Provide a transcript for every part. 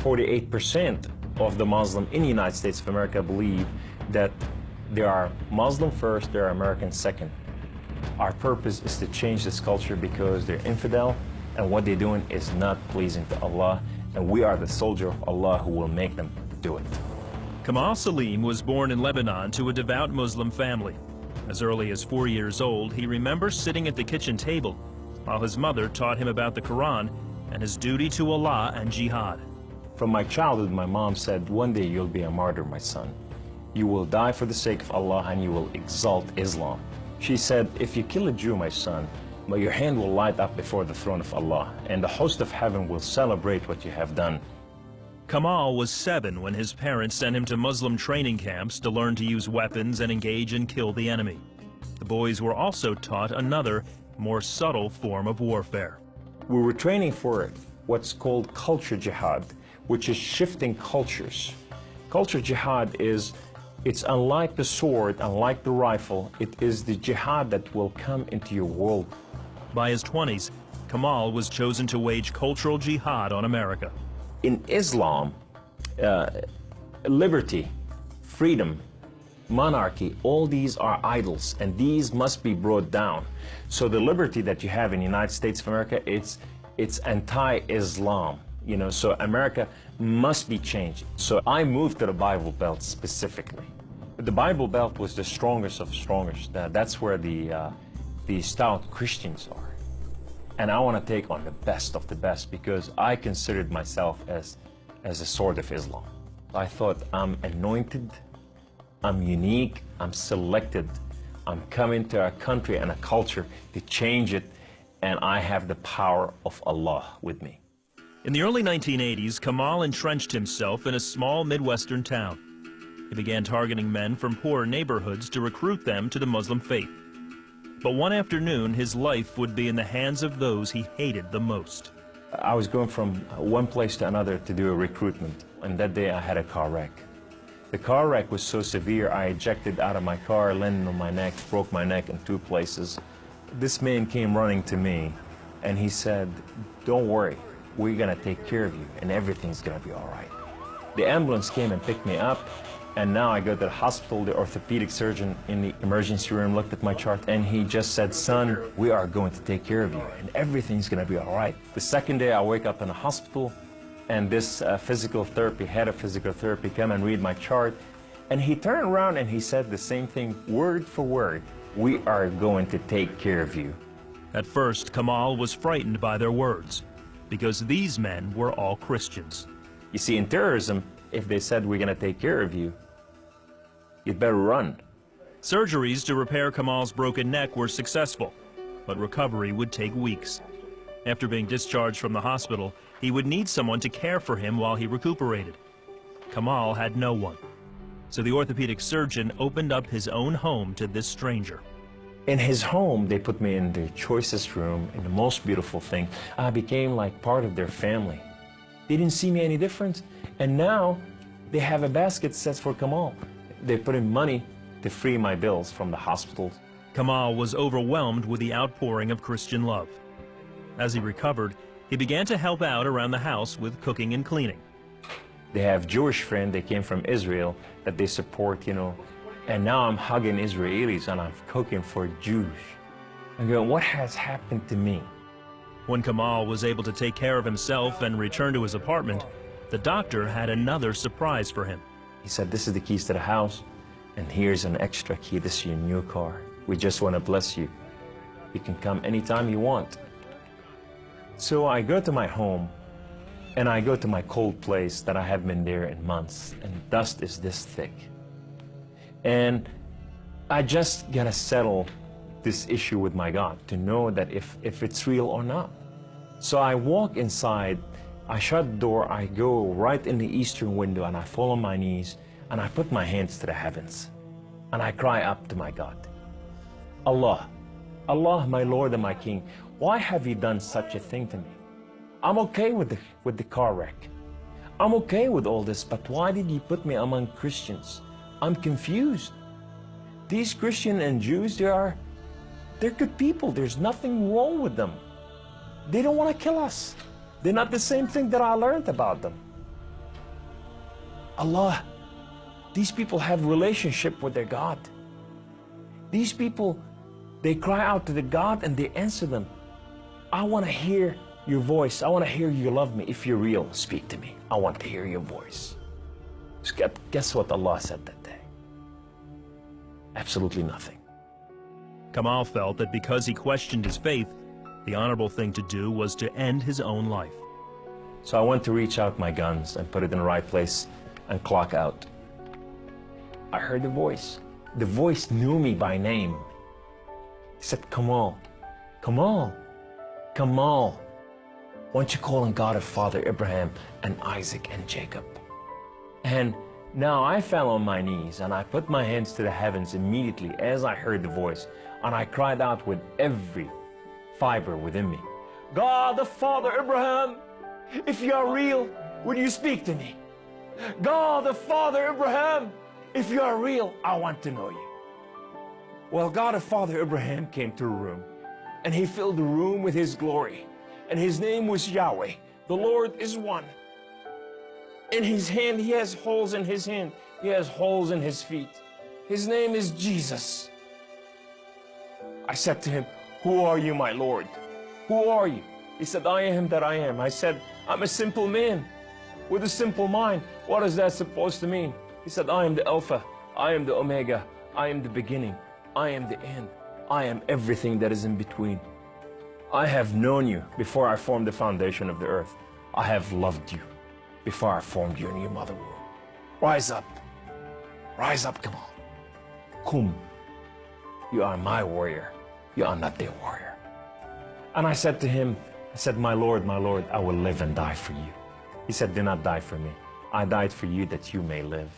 48% of the Muslim in the United States of America believe that there are Muslim first, there are American second. Our purpose is to change this culture because they're infidel, and what they're doing is not pleasing to Allah, and we are the soldier of Allah who will make them do it. Kamal Salim was born in Lebanon to a devout Muslim family. As early as 4 years old, he remembers sitting at the kitchen table while his mother taught him about the Quran and his duty to Allah and jihad. From my childhood, my mom said, one day you'll be a martyr, my son. You will die for the sake of Allah and you will exalt Islam. She said, if you kill a Jew, my son, your hand will light up before the throne of Allah, and the host of heaven will celebrate what you have done. Kamal was 7 when his parents sent him to Muslim training camps to learn to use weapons and engage and kill the enemy. The boys were also taught another, more subtle form of warfare. We were training for what's called culture jihad, which is shifting cultures. Culture jihad is, it's unlike the sword, unlike the rifle, it is the jihad that will come into your world. By his 20s, Kamal was chosen to wage cultural jihad on America. In Islam, liberty, freedom, monarchy, all these are idols, and these must be brought down. So the liberty that you have in the United States of America, it's anti-Islam, you know, so America must be changed. So I moved to the Bible Belt specifically. The Bible Belt was the strongest of strongest. That's where the stout Christians are. And I want to take on the best of the best because I considered myself as a sword of Islam. I thought, I'm anointed, I'm unique, I'm selected, I'm coming to a country and a culture to change it, and I have the power of Allah with me. In the early 1980s, Kamal entrenched himself in a small Midwestern town. He began targeting men from poor neighborhoods to recruit them to the Muslim faith. But one afternoon, his life would be in the hands of those he hated the most. I was going from one place to another to do a recruitment, and that day I had a car wreck. The car wreck was so severe, I ejected out of my car, landed on my neck, broke my neck in 2 places. This man came running to me, and he said, don't worry, we're gonna take care of you, and everything's gonna be all right. The ambulance came and picked me up, and now I go to the hospital. The orthopedic surgeon in the emergency room looked at my chart, and he just said, son, we are going to take care of you, and everything's gonna be all right. The second day, I wake up in the hospital, and this head of physical therapy come and read my chart, and he turned around and he said the same thing, word for word, we are going to take care of you. At first, Kamal was frightened by their words, because these men were all Christians. You see, in terrorism, if they said we're going to take care of you, you'd better run. Surgeries to repair Kamal's broken neck were successful, but recovery would take weeks. After being discharged from the hospital, he would need someone to care for him while he recuperated. Kamal had no one, so the orthopedic surgeon opened up his own home to this stranger. In his home, they put me in the choicest room, in the most beautiful thing. I became like part of their family. They didn't see me any different, and now they have a basket set for Kamal. They put in money to free my bills from the hospitals. Kamal was overwhelmed with the outpouring of Christian love. As he recovered, he began to help out around the house with cooking and cleaning. They have Jewish friends, they came from Israel, that they support, you know, and now I'm hugging Israelis and I'm cooking for Jews. I'm going, what has happened to me? When Kamal was able to take care of himself and return to his apartment, the doctor had another surprise for him. He said, this is the keys to the house, and here's an extra key, this is your new car. We just want to bless you. You can come anytime you want. So I go to my home, and I go to my cold place that I haven't been there in months, and dust is this thick. And I just gotta settle this issue with my God to know that if it's real or not. So I walk inside, I shut the door, I go right in the eastern window, and I fall on my knees, and I put my hands to the heavens, and I cry up to my God. Allah, Allah, my Lord and my King, why have you done such a thing to me? I'm okay with the car wreck. I'm okay with all this, but why did you put me among Christians? I'm confused. These Christians and Jews, they're good people. There's nothing wrong with them. They don't want to kill us. They're not the same thing that I learned about them. Allah, these people have relationship with their God. These people, they cry out to the God and they answer them. I want to hear your voice. I want to hear you love me. If you're real, speak to me. I want to hear your voice. Guess what Allah said that day? Absolutely nothing. Kamal felt that because he questioned his faith, the honorable thing to do was to end his own life. So I went to reach out my guns and put it in the right place and clock out. I heard the voice. The voice knew me by name. He said, Kamal, Kamal, Kamal. Why don't you call on God of Father Abraham and Isaac and Jacob? And now I fell on my knees and I put my hands to the heavens immediately as I heard the voice. And I cried out with every fiber within me, God the Father Abraham, if you are real, would you speak to me? God the Father Abraham, if you are real, I want to know you. Well, God the Father Abraham came to the room and he filled the room with his glory. And his name was Yahweh. The Lord is one. In his hand, he has holes in his hand. He has holes in his feet. His name is Jesus. I said to him, who are you, my Lord? Who are you? He said, I am that I am. I said, I'm a simple man with a simple mind. What is that supposed to mean? He said, I am the Alpha. I am the Omega. I am the beginning. I am the end. I am everything that is in between. I have known you before I formed the foundation of the earth. I have loved you before I formed you in your mother womb. Rise up. Rise up, come on. Kum. You are my warrior. You are not their warrior. And I said to him, I said, my Lord, I will live and die for you. He said, do not die for me. I died for you that you may live.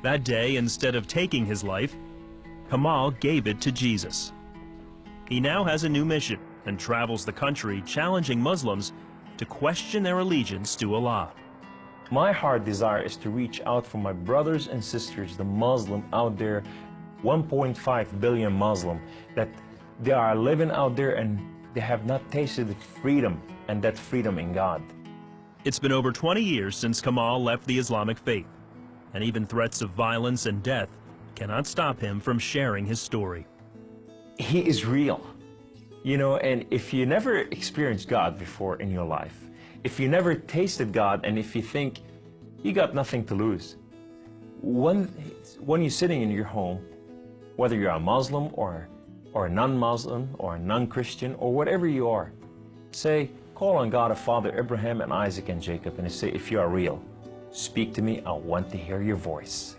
That day, instead of taking his life, Kamal gave it to Jesus. He now has a new mission and travels the country challenging Muslims to question their allegiance to Allah. My heart desire is to reach out for my brothers and sisters, the Muslim out there, 1.5 billion Muslim, that they are living out there and they have not tasted the freedom, and that freedom in God. It's been over 20 years since Kamal left the Islamic faith, and even threats of violence and death cannot stop him from sharing his story. He is real. You know, and if you never experienced God before in your life, if you never tasted God, and if you think you got nothing to lose, when you're sitting in your home, whether you're a Muslim or a non-Muslim or a non-Christian or whatever you are, say, call on God of Father Abraham and Isaac and Jacob, and say, if you are real, speak to me, I want to hear your voice.